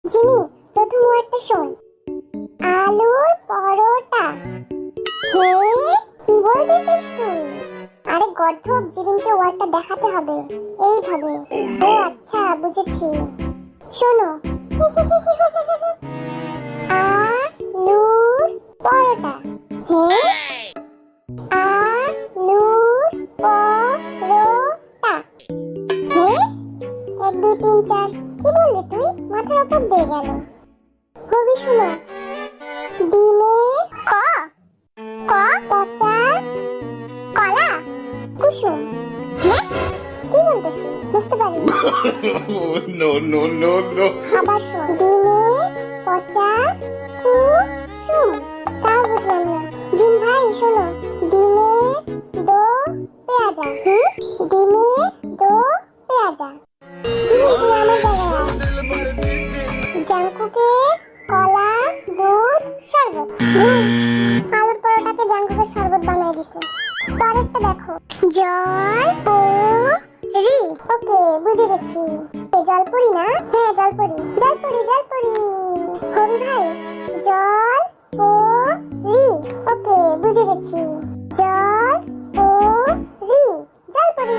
Jimmy, প্রথম ওয়ার্ডটা শোন। আলুর পরোটা। হে, কি বলতেছিস তুই? আরে গর্ধব, জিমিনকে ওয়ার্ডটা দেখাতে হবে এইভাবে। ও আচ্ছা, বুঝেছি। শোনো, আলুর পরোটা। হে, আলুর পরোটা। হে, 1 2 3 4। কি বললি তুই? মাথার উপর দিয়ে গেল। খুবই শুনো। ডিমের ক ক পচা কলা কুসুম। হ্যাঁ, কি বলতেছিস? বুঝতে পারিনি। No, no, no, no. আবার শোন। ডিমের পচা কুসুম। তাও বুঝলাম না। জিন ভাই শোনো। ডিমের দো পেঁয়াজা। ডিমের দো পেঁয়াজা। জিমিন, তুই আমার জায়গায় আয়। জাঙ্কুকের কলা দুধ শরবত। আলুর পরোটাকে জাঙ্কুকের শরবত বানাই দিছে। পরেরটা দেখো। জলপুরি। ওকে, বুঝে গেছি। জলপুরি না? হ্যাঁ, জলপুরি জলপুরি জলপুরি। হবি ভাই, জলপুরি। ওকে, বুঝে গেছি। জলপুরি জলপুরি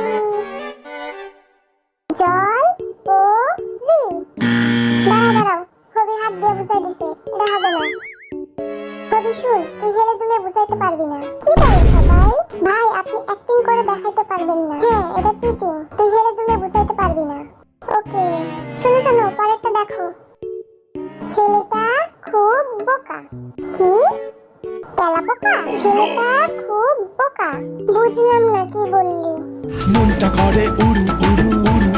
জলপুরি। দাঁড়াও, কবি হাত দিয়ে বুঝাই দিছে, এটা হবে না। কবি শুন, তুই হেলে দুলে বুঝাইতে পারবি না। কি বলেন সবাই? ভাই, আপনি অ্যাক্টিং করে দেখাইতে পারবেন না। হ্যাঁ, এটা চিটিং। তুই হেলে দুলে বুঝাইতে পারবি না। ওকে, শোনো শোনো, পরেরটা দেখো। ছেলেটা খুব বোকা। কি? তেলাপোকা? ছেলেটা খুব বোকা। বুঝলাম না, কি বললি? মনটা করে উড়ু উড়ু উড়ু উড়ু।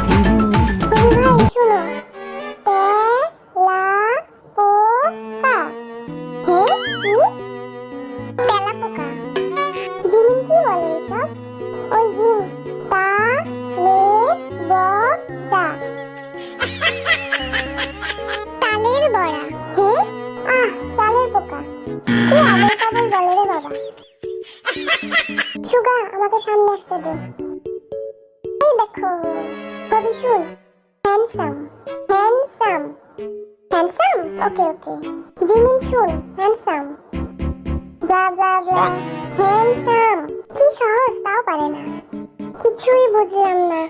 কবি ভাই শোনো। তেলাপোকা। হ্যাঁ, কি? তেলাপোকা। জিমিন কি বলে এসব? ওই জিম, তা লে বড়া। তালের বড়া। হ্যাঁ, চালের পোকা। কি আবল তাবল বলে রে বাবা। সুগা, আমাকে সামনে আসতে দে। এই দেখো, কবি শুন। Handsome handsome handsome. Okay okay. Jimin শুন। Handsome blah blah blah. Handsome. কি সহজ, তাও পারে না। কিছুই বুঝলাম না।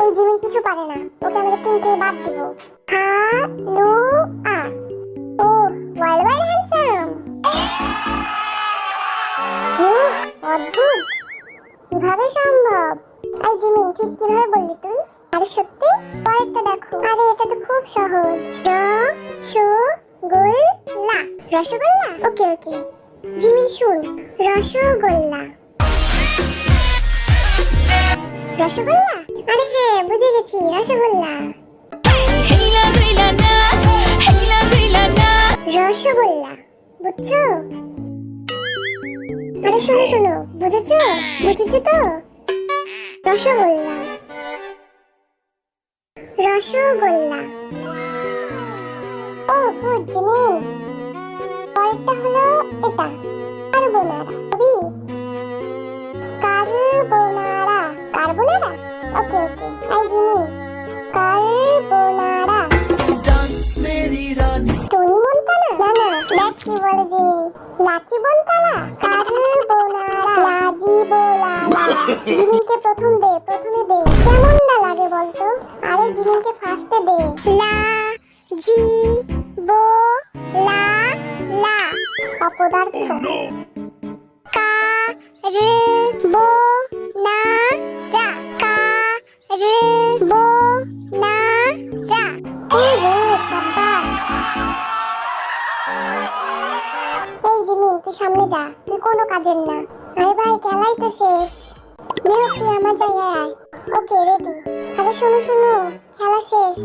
এই জিমিন কিছু পারে না। ওকে আমাদের তিনটে বাদ দিব। হ্যালো আ। ও, ওয়াইল্ড ওয়াইল্ড হ্যান্ডসাম। অদ্ভুত, কিভাবে সম্ভব? এই জিমিন, ঠিক কিভাবে বললি তুই? আরে সত্যি? পরেরটা দেখো। আরে এটা তো খুব সহজ। রসগোল্লা। রসগোল্লা। ওকে ওকে। জিমিন শুন। রসগোল্লা। রসগোল্লা। আরে হ্যাঁ, বুঝে গেছি, রসগোল্লা। রসগোল্লা, বুঝছো? আরে শোনো শোনো, বুঝেছো? বুঝেছি তো? রসগোল্লা রসগোল্লা। ও গুড জিমিন। পরেরটা হলো এটা, কার্বোনারা। কবি, কার্বোনারা। কার্বোনারা। Okay okay. আই জিমিন, কার্বোনারা। Tony Montana? না না, দেখ কি বলে জিমিন। লাচি বন্তানা। কার্বোনারা। লাজি বোলালা। জিমিনকে প্রথমে দে। কেমন না লাগে বলতো? আরে জিমিনকে ফার্স্টে দে। লা জি বো লা লা। অপদার্থ। কা রে বো না রা। কা রে বো না রা। ওরে শাবাশ। এই জিমিন, তুই সামনে যা, তুই কোনো কাজের না। আরে ভাই, খেলাই তো শেষ। যাই হোক, তুই আমার জায়গায় আয়। ওকে, রেডি। আরে শোনো শোনো, খেলা শেষ।